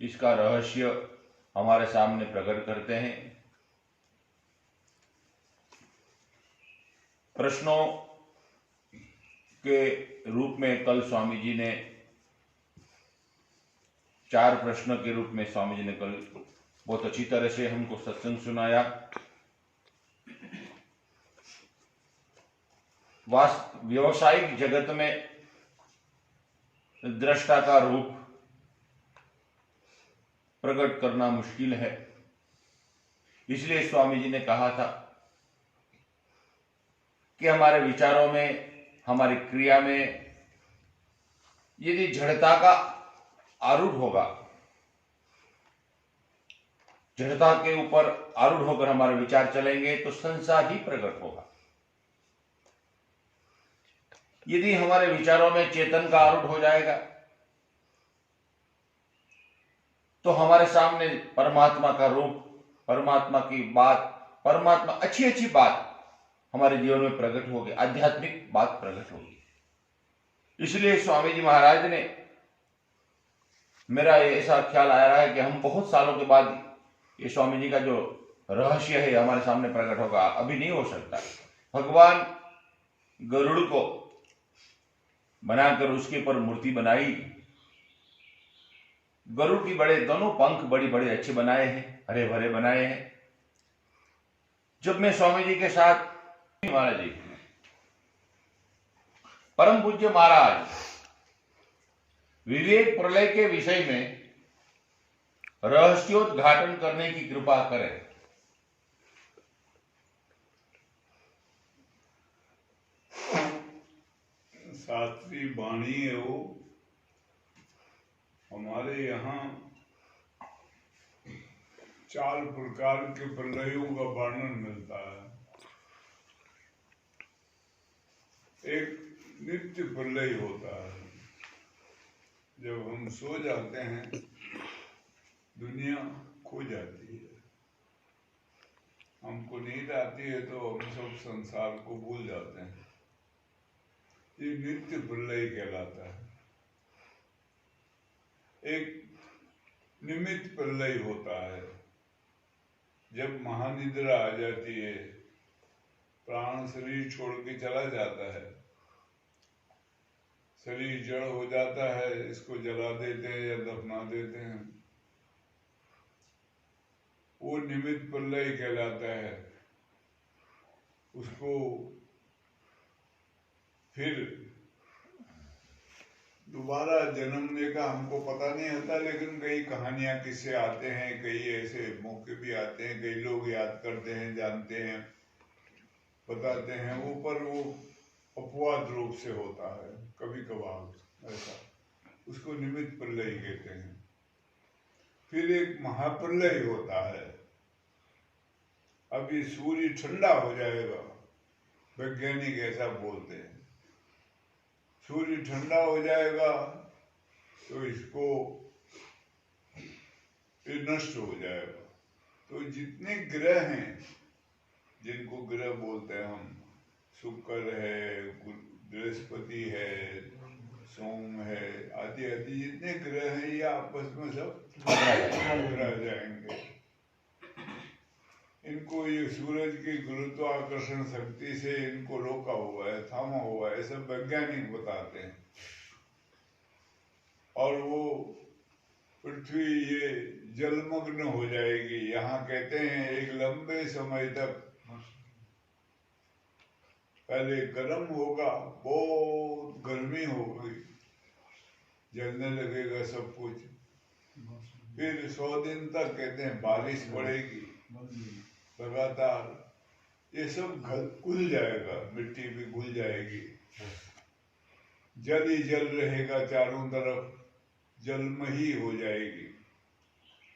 इसका रहस्य हमारे सामने प्रकट करते हैं। प्रश्नों के रूप में कल स्वामी जी ने 4 प्रश्न के रूप में स्वामी जी ने कल बहुत अच्छी तरह से हमको सत्संग सुनाया। व्यवसायिक जगत में दृष्टा का रूप प्रकट करना मुश्किल है, इसलिए स्वामी जी ने कहा था कि हमारे विचारों में, हमारी क्रिया में यदि जड़ता का आरूढ़ होगा, जड़ता के ऊपर आरूढ़ होकर हमारे विचार चलेंगे तो संसार ही प्रकट होगा। यदि हमारे विचारों में चेतन का आरूढ़ हो जाएगा तो हमारे सामने परमात्मा का रूप, परमात्मा की बात, परमात्मा अच्छी बात हमारे जीवन में प्रकट होगी, आध्यात्मिक बात प्रकट होगी। इसलिए स्वामी जी महाराज ने, मेरा ऐसा ख्याल आ रहा है कि हम बहुत सालों के बाद ये स्वामी जी का जो रहस्य है हमारे सामने प्रकट होगा। अभी नहीं हो सकता। भगवान गरुड़ को बनाकर उसके ऊपर मूर्ति बनाई। गरुड़ की बड़े दोनों पंख बड़े अच्छे बनाए हैं, हरे भरे बनाए हैं। जब मैं स्वामी जी के साथ, महाराज जी, परम पूज्य महाराज विवेक प्रलय के विषय में रहस्योद्घाटन करने की कृपा करें। शास्त्रीय वाणी है वो। हमारे यहाँ 4 प्रकार के प्रलयों का वर्णन मिलता है। एक नित्य प्रलय होता है, जब हम सो जाते हैं दुनिया खो जाती है, हमको नींद आती है तो हम सब संसार को भूल जाते हैं। ये नित्य प्रलय कहलाता है। एक निमित्त प्रलय होता है, जब महानिद्रा आ जाती है, प्राण शरीर छोड़ के चला जाता है, शरीर जड़ हो जाता है, इसको जला देते हैं या दफना देते हैं, वो निमित्त प्रलय कहलाता है। उसको फिर दोबारा जन्मने का हमको पता नहीं होता, लेकिन कई कहानियां किस्से आते हैं, कई ऐसे मौके भी आते हैं, कई लोग याद करते हैं, जानते हैं, बताते हैं। वो पर वो अपवाद रूप से होता है, कभी कभार ऐसा, उसको निमित्त प्रलय कहते हैं। फिर एक महाप्रलय होता है। अब ये सूर्य ठंडा हो जाएगा, वैज्ञानिक ऐसा बोलते हैं, सूर्य ठंडा हो जाएगा तो इसको ये नष्ट हो जाएगा। तो जितने ग्रह हैं, जिनको ग्रह बोलते हैं हम, शुक्र है, बृहस्पति है, सोम है, आदि आदि जितने ग्रह हैं, ये आपस में सब टकरा जाएंगे। इनको ये सूरज की गुरुत्वाकर्षण शक्ति से इनको रोका हुआ है, थामा हुआ है, सब वैज्ञानिक बताते हैं। और वो पृथ्वी ये जलमग्न हो जाएगी। यहाँ कहते हैं एक लंबे समय तक पहले गर्म होगा, बहुत गर्मी होगी, जलने लगेगा सब कुछ। फिर 100 दिन तक कहते हैं बारिश पड़ेगी लगातार, ये सब घुल जाएगा, मिट्टी भी घुल जाएगी, जल ही जल रहेगा, चारों तरफ जलमयी हो जाएगी।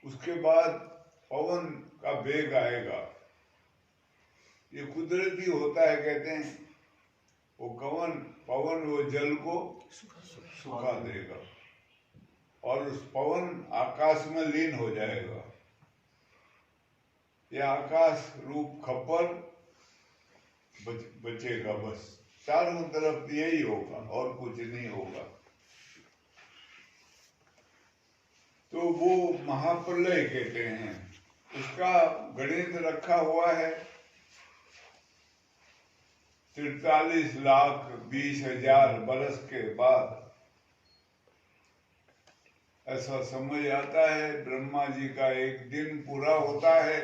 उसके बाद पवन का वेग आएगा। ये कुदरती होता है, कहते हैं वो पवन वो जल को सुखा देगा और उस पवन आकाश में लीन हो जाएगा। ये आकाश रूप खप्पर बचेगा, बस चारों तरफ यही होगा और कुछ नहीं होगा। तो तो वो महाप्रलय कहते हैं। उसका गणित रखा हुआ है 43,20,000 बरस के बाद। ऐसा समझ आता है ब्रह्मा जी का एक दिन पूरा होता है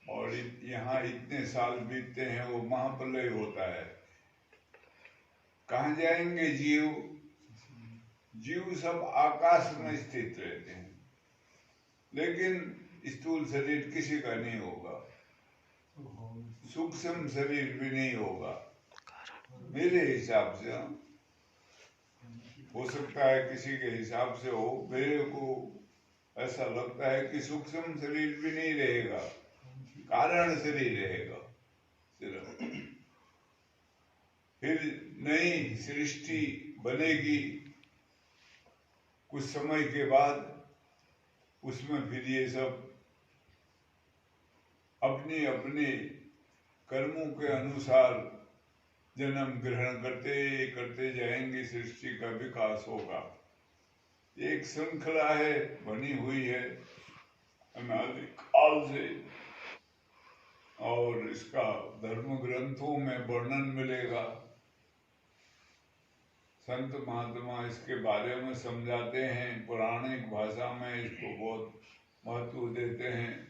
और यहाँ इतने साल बीतते हैं, वो महाप्रलय होता है। कहाँ जाएंगे जीव? जीव सब आकाश में स्थित रहते हैं, लेकिन स्थूल शरीर किसी का नहीं होगा, सूक्ष्म शरीर भी नहीं होगा मेरे हिसाब से। हो सकता है किसी के हिसाब से हो, मेरे को ऐसा लगता है कि सूक्ष्म शरीर भी नहीं रहेगा, कारण शरीर रहेगा सिर्फ। फिर नई सृष्टि बनेगी कुछ समय के बाद, उसमें फिर ये सब अपने अपने कर्मों के अनुसार जन्म ग्रहण करते करते जाएंगे, सृष्टि का विकास होगा। एक श्रृंखला है, बनी हुई है अनादिकाल से, और इसका धर्म ग्रंथों में वर्णन मिलेगा। संत महात्मा इसके बारे में समझाते हैं, पौराणिक भाषा में इसको बहुत महत्व देते हैं।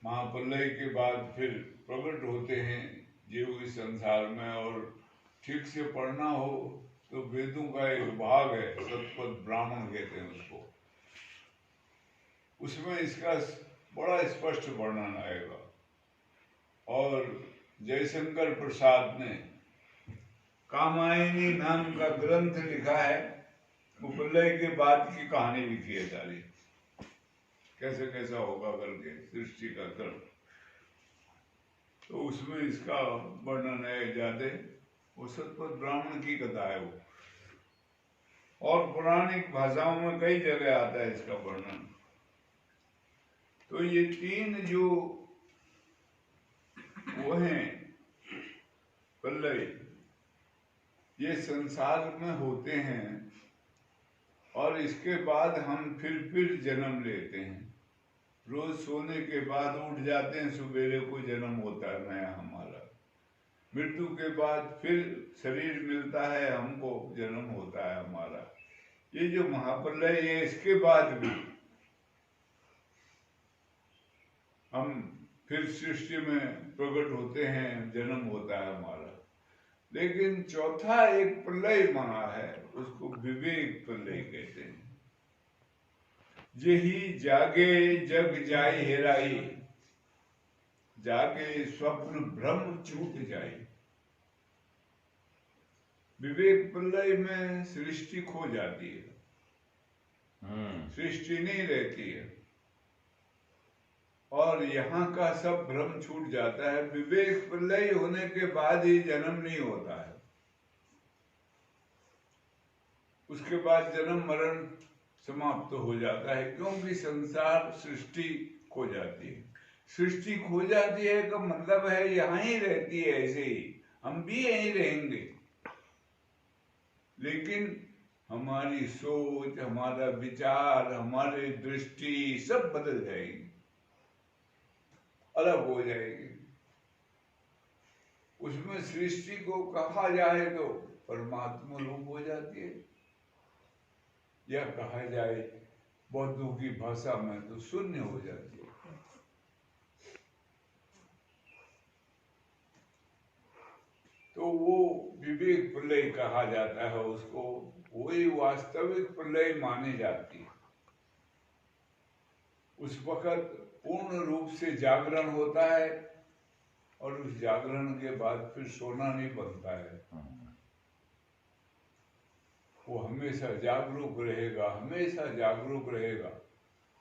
महाप्रलय के बाद फिर प्रकट होते हैं जीव इस संसार में, और ठीक से पढ़ना हो तो वेदों का एक भाग है, सतपथ ब्राह्मण कहते हैं उसको, उसमें इसका बड़ा स्पष्ट वर्णन आएगा। और जयशंकर प्रसाद ने कामायनी नाम का ग्रंथ लिखा है, प्रलय के बाद की कहानी लिखी है सारी, कैसे कैसा होगा करके सृष्टि का क्रम। तो उसमें इसका वर्णन है ज्यादा, वो सतपथ ब्राह्मण की कथा है वो, और पौराणिक भाषाओं में कई जगह आता है इसका वर्णन। तो ये तीन जो वो हैं प्रलय, ये संसार में होते हैं, और इसके बाद हम फिर जन्म लेते हैं। रोज सोने के बाद उठ जाते हैं, सवेरे को जन्म होता है नया हमारा। मृत्यु के बाद फिर शरीर मिलता है हमको, जन्म होता है हमारा। ये जो महाप्रलय है, इसके बाद भी हम फिर सृष्टि में प्रकट होते हैं, जन्म होता है हमारा। लेकिन चौथा एक प्रलय माना है, उसको विवेक प्रलय कहते हैं। यही जागे जग जाय हेराई, जागे स्वप्न भ्रम छूट जाए। विवेक प्रलय में सृष्टि खो जाती है, सृष्टि नहीं रहती है, और यहाँ का सब भ्रम छूट जाता है। विवेक प्रलय होने के बाद ही जन्म नहीं होता है, उसके बाद जन्म मरण समाप्त हो जाता है, क्योंकि संसार सृष्टि खो जाती है। सृष्टि खो जाती है का मतलब है यहाँ ही रहती है, ऐसे ही हम भी यहीं रहेंगे, लेकिन हमारी सोच, हमारा विचार, हमारी दृष्टि सब बदल जाएगी, अलग हो जाएगी। उसमें सृष्टि को कहा जाए तो परमात्मा रूप हो जाती है, या कहा जाए बौद्धों की भाषा में तो शून्य हो जाती है। तो वो विवेक प्रलय कहा जाता है उसको, वही वास्तविक प्रलय मानी जाती है। उस वक्त पूर्ण रूप से जागरण होता है, और उस जागरण के बाद फिर सोना नहीं बनता है, वो हमेशा जागरूक रहेगा, हमेशा जागरूक रहेगा।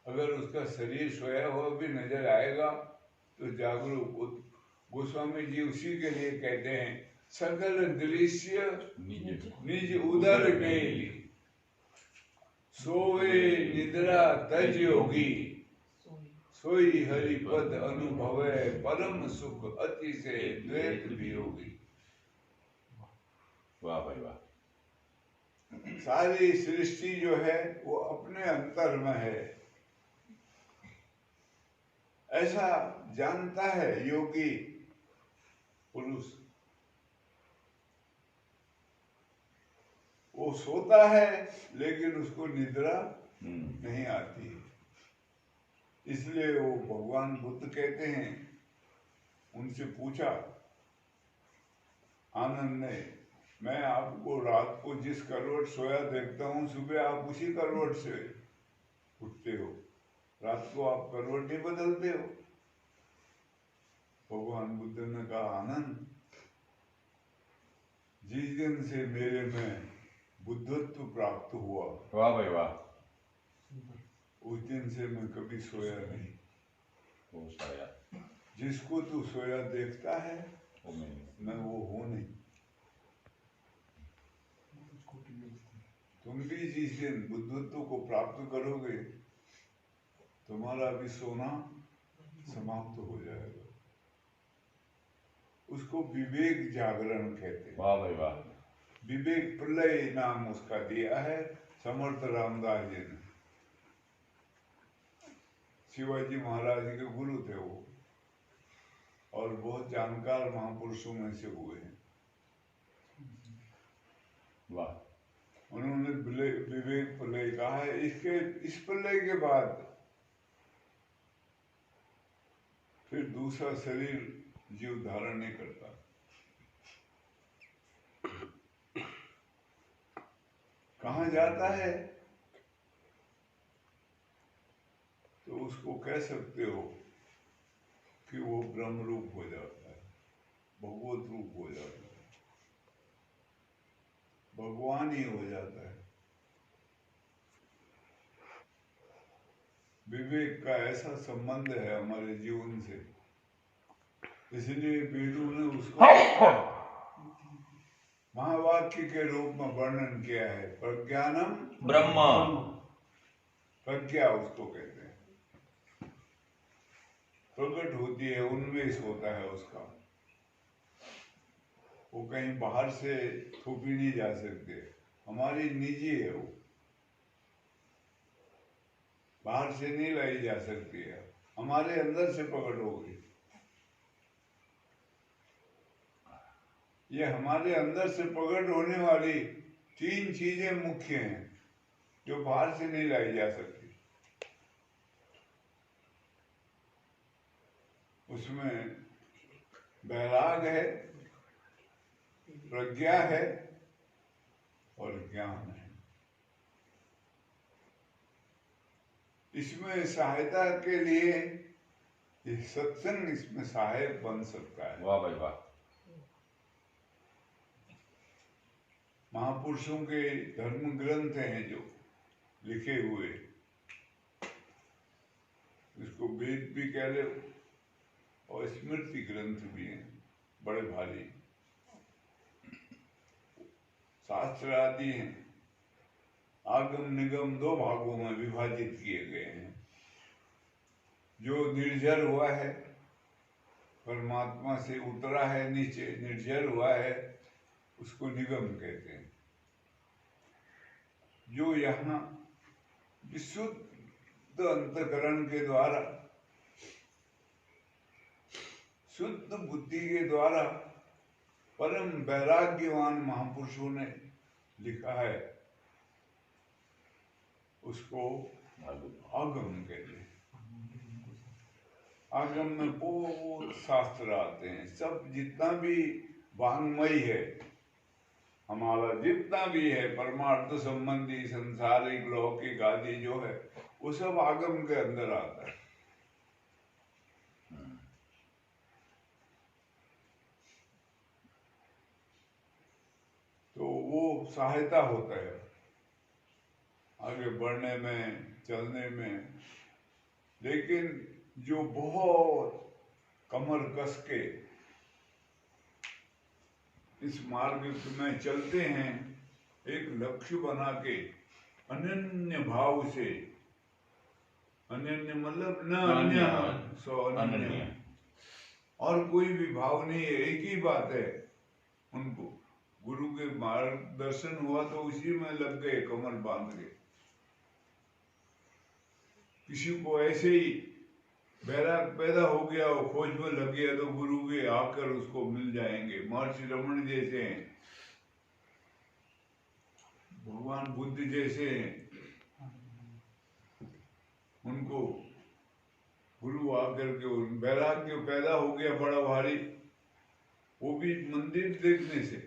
अगर उसका शरीर सोया हुआ भी नजर आएगा तो जागरूक। गोस्वामी जी उसी के लिए कहते हैं, सकल दृश्य निज उदर केली, सोए निद्रा तज योगी, सोई हरिपद अनुभवे परम सुख अति से द्वैत वियोगी। वाह भाई वाह। सारी सृष्टि जो है वो अपने अंतर में है, ऐसा जानता है योगी पुरुष। वो सोता है लेकिन उसको निद्रा नहीं आती, इसलिए वो भगवान बुद्ध कहते हैं, उनसे पूछा आनंद ने, मैं आपको रात को जिस करवट सोया देखता हूँ, सुबह आप उसी करवट से उठते हो, रात को आप करवट नहीं बदलते हो। भगवान बुद्ध ने कहा, आनंद, जिस दिन से मेरे में बुद्धत्व प्राप्त हुआ, वाह भाई वाह, उस दिन से मैं कभी सोया नहीं। वो सोया, जिसको तू सोया देखता है वो मैं वो हूं नहीं। तुम भी जिस दिन बुद्धत्व को प्राप्त करोगे, तुम्हारा भी सोना समाप्त हो जाएगा। उसको विवेक जागरण कहते हैं। वाह भाई वाह, विवेक प्रलय नाम उसका दिया है समर्थ रामदास जी ने। शिवाजी महाराज के गुरु थे वो, और बहुत जानकार महापुरुषों में से हुए हैं। वाह, उन्होंने विवेक प्रलय कहा है। इस प्रलय के बाद फिर दूसरा शरीर जीव धारण नहीं करता। कहाँ जाता है तो उसको कह सकते हो कि वो ब्रह्म रूप हो जाता है, भगवत रूप हो जाता है, भगवान ही हो जाता है। विवेक का ऐसा संबंध है हमारे जीवन से, इसलिए वेदों ने उसको महावाक्य के रूप में वर्णन किया है। प्रज्ञानम ब्रह्म, प्रज्ञा उसको कहते हैं, प्रकट होती है, उन्मेष होता है उसका। वो कहीं बाहर से थोपी नहीं जा सकते, हमारी निजी है वो, बाहर से नहीं लाई जा सकती है, हमारे अंदर से प्रकट होगी। ये हमारे अंदर से प्रकट होने वाली तीन चीजें मुख्य हैं जो बाहर से नहीं लाई जा सकती। उसमें वैराग है, प्रज्ञा है और ज्ञान है। इसमें सहायता के लिए ये सत्संग इसमें सहायक बन सकता है। वाह भाई वाह, महापुरुषों के धर्म ग्रंथ हैं जो लिखे हुए, इसको वेद भी कह लो और स्मृति ग्रंथ भी हैं, बड़े भारी शास्त्र आदि हैं। आगम निगम दो भागों में विभाजित किए गए हैं। जो निर्जर हुआ है, परमात्मा से उतरा है नीचे, निर्जर हुआ है, उसको निगम कहते हैं। जो यहाँ विशुद्ध अंतकरण के द्वारा, शुद्ध बुद्धि के द्वारा परम वैराग्यवान महापुरुषों ने लिखा है, उसको आगम कहते हैं। आगम में बहुत शास्त्र आते हैं, सब जितना भी वाङ्मय है, हमारा जितना भी है परमार्थ संबंधी संसारिक लौकिक आदि जो है, वो सब आगम के अंदर आता है। तो वो सहायता होता है आगे बढ़ने में, चलने में। लेकिन जो बहुत कमर कस के इस मार्ग में चलते हैं, एक लक्ष्य बना के अनन्य भाव से, अनन्य मतलब न अन्य सो अनन्य, और कोई भी भाव नहीं है, एक ही बात है उनको, गुरु के मार्गदर्शन हुआ तो उसी में लग गए, कमर बांध के। किसी को ऐसे ही बैराग पैदा हो गया, वो खोज में लग गया, तो गुरु के आकर उसको मिल जाएंगे। महर्षि रमन जैसे हैं, भगवान बुद्ध जैसे हैं, उनको गुरु आकर के वैराग्य पैदा हो गया बड़ा भारी, वो भी मंदिर देखने से।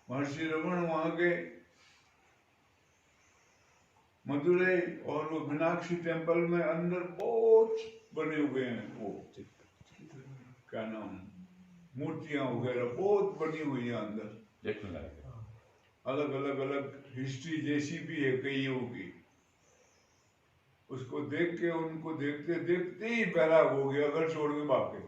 महर्षि रमन वहां गए मदुरई, और वो मीनाक्षी टेम्पल में अंदर बहुत बने हुए हैं, वो क्या नाम, मूर्तियां वगैरह बहुत बनी हुई है अंदर, देखने लायक। अलग अलग अलग हिस्ट्री जैसी भी है कईयों की। उसको देख के, उनको देखते देखते ही बैराग हो गया, घर छोड़ के भाग गए।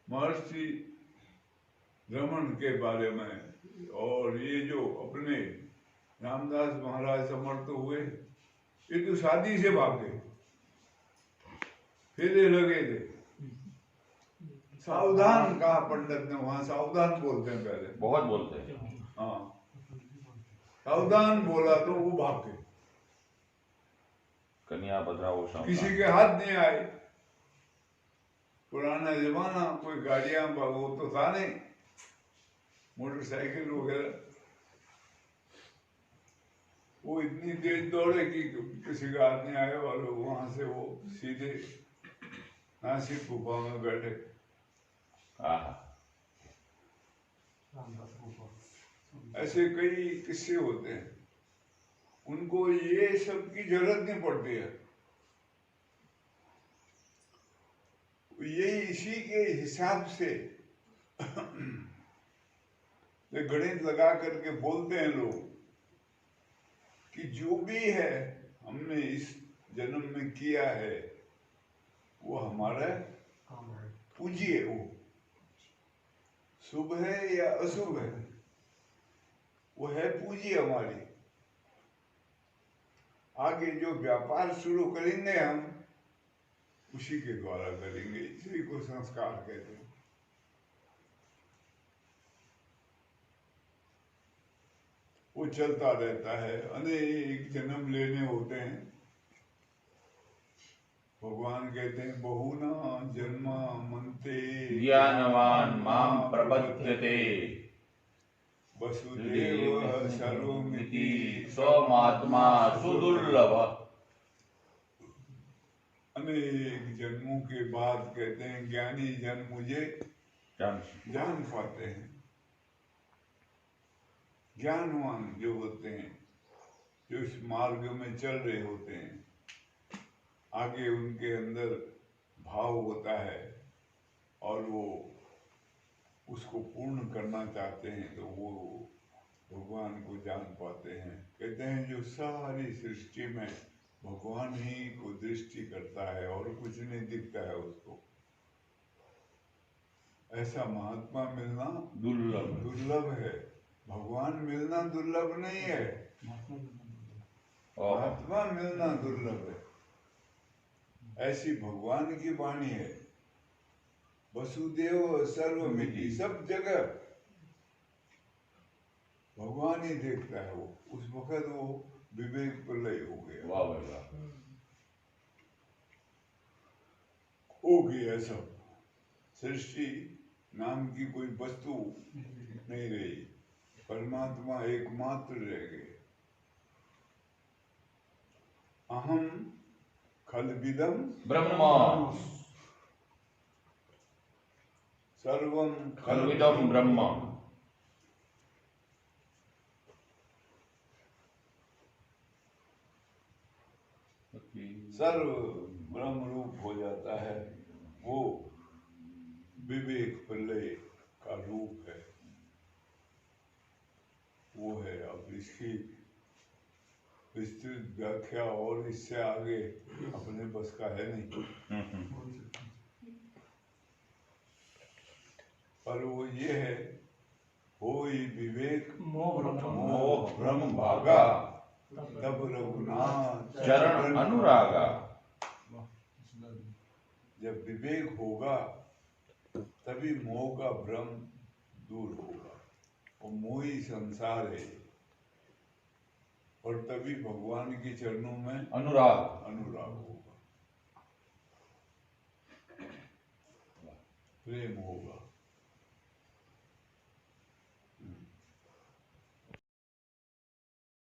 महर्षि रमन के बारे में, और ये जो अपने रामदास महाराज समर्थ हुए, ये तो शादी से भाग गए, फेरे लगे थे। सावधान कहा पंडित ने, वहां सावधान बोलते हैं पहले, बहुत बोलते हैं। हाँ, सावधान बोला तो वो भाग गए, कन्या बदराओ किसी के हाथ नहीं आए। पुराना जमाना, कोई गाड़ियां वो तो था नहीं, मोटरसाइकिल वगैरह। वो इतनी तेज दौड़े कि किसी का हाथ नहीं आया, और वहां से वो सीधे नासिक गुफा में बैठे। ऐसे कई किस्से होते हैं, उनको ये सब की जरूरत नहीं पड़ती है। यही इसी के हिसाब से गणित लगा करके बोलते हैं लोग कि जो भी है हमने इस जन्म में किया है, वो हमारा पूंजी है। वो शुभ है या अशुभ है, वो है पूंजी हमारी। आगे जो व्यापार शुरू करेंगे हम, उसी के द्वारा करेंगे, इसी को संस्कार कहते हैं। वो चलता रहता है, अनेक जन्म लेने होते हैं। भगवान कहते हैं बहुना जन्मा मन्ते ज्ञानवान माम प्रपद्यते वसुदेव सर्वमिति स्वमात्मा सुदुर्लभ। अनेक जन्मों के बाद कहते हैं ज्ञानी जन मुझे जान पाते हैं। ज्ञानवान जो होते हैं, जो इस मार्ग में चल रहे होते हैं, आगे उनके अंदर भाव होता है और वो उसको पूर्ण करना चाहते हैं, तो वो भगवान को जान पाते हैं। कहते हैं जो सारी सृष्टि में भगवान ही को दृष्टि करता है और कुछ नहीं दिखता है उसको, ऐसा महात्मा मिलना दुर्लभ है। भगवान मिलना दुर्लभ नहीं है, महात्मा मिलना दुर्लभ है। ऐसी भगवान की वाणी है, वसुदेव सर्वमिति, सब जगह भगवान ही देखता है। वो उस वक्त वो विवेक प्रलय हो गया, वाह वाह, हो गया सब। सृष्टि नाम की कोई वस्तु नहीं रही, परमात्मा एकमात्र रह गए। अहम खलविदम ब्रह्मा सर्वम खलविदम ब्रह्मा। सर्व ब्रह्म रूप हो जाता है, वो विवेक प्रलय का रूप है, वो है। अब इसकी विस्तृत व्याख्या और इससे आगे अपने बस का है नहीं, पर वो ये है, होई विवेक मोह भ्रम भागा, तब रघुनाथ चरण अनुरागा। जब विवेक होगा तभी मोह का भ्रम दूर होगा, और मोह ही संसार है, और तभी भगवान के चरणों में अनुराग होगा, प्रेम होगा।